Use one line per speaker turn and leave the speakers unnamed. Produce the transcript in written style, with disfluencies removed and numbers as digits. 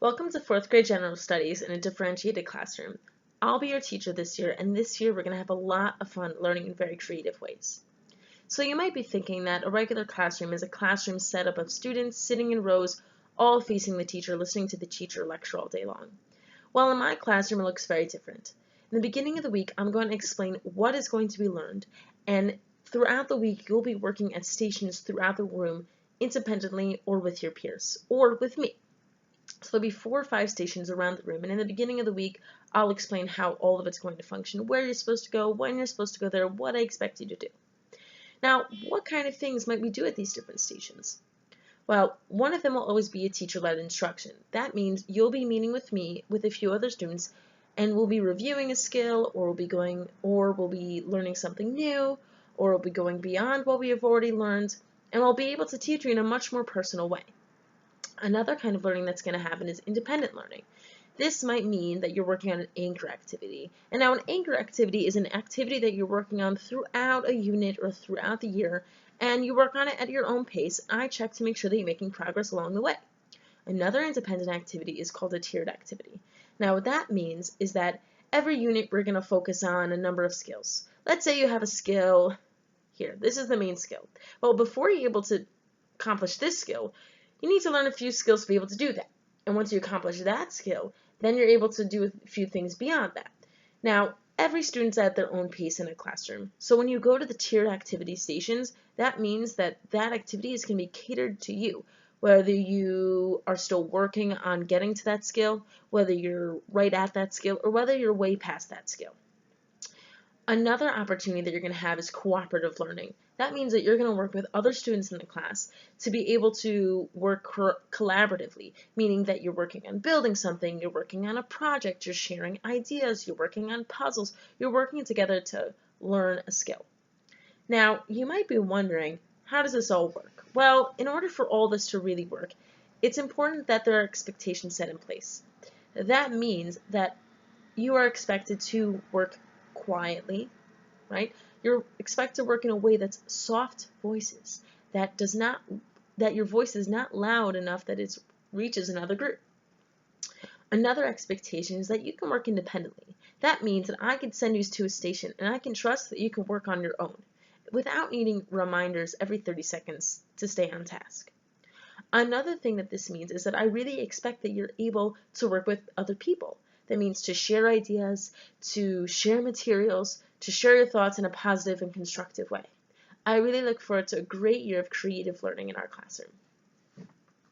Welcome to 4th grade General Studies in a differentiated classroom. I'll be your teacher this year, and this year we're going to have a lot of fun learning in very creative ways. So you might be thinking that a regular classroom is a classroom set up of students sitting in rows, all facing the teacher, listening to the teacher lecture all day long. Well, in my classroom, it looks very different. In the beginning of the week, I'm going to explain what is going to be learned, and throughout the week, you'll be working at stations throughout the room independently or with your peers, or with me. So there'll be 4 or 5 stations around the room, and in the beginning of the week, I'll explain how all of it's going to function, where you're supposed to go, when you're supposed to go there, what I expect you to do. Now, what kind of things might we do at these different stations? Well, one of them will always be a teacher-led instruction. That means you'll be meeting with me with a few other students, and we'll be reviewing a skill, or we'll be learning something new, or we'll be going beyond what we have already learned, and we'll be able to teach you in a much more personal way. Another kind of learning that's going to happen is independent learning. This might mean that you're working on an anchor activity. And now an anchor activity is an activity that you're working on throughout a unit or throughout the year, and you work on it at your own pace. I check to make sure that you're making progress along the way. Another independent activity is called a tiered activity. Now what that means is that every unit we're going to focus on a number of skills. Let's say you have a skill here. This is the main skill. Well, before you're able to accomplish this skill, you need to learn a few skills to be able to do that. And once you accomplish that skill, then you're able to do a few things beyond that. Now, every student's at their own pace in a classroom. So when you go to the tiered activity stations, that means that that activity is going to be catered to you. Whether you are still working on getting to that skill, whether you're right at that skill, or whether you're way past that skill. Another opportunity that you're going to have is cooperative learning. That means that you're going to work with other students in the class to be able to work collaboratively, meaning that you're working on building something, you're working on a project, you're sharing ideas, you're working on puzzles, you're working together to learn a skill. Now, you might be wondering, how does this all work? Well, in order for all this to really work, it's important that there are expectations set in place. That means that you are expected to work quietly, right? You're expected to work in a way that's soft voices, that your voice is not loud enough that it reaches another group. Another expectation is that you can work independently. That means that I can send you to a station and I can trust that you can work on your own without needing reminders every 30 seconds to stay on task. Another thing that this means is that I really expect that you're able to work with other people. That means to share ideas, to share materials, to share your thoughts in a positive and constructive way. I really look forward to a great year of creative learning in our classroom.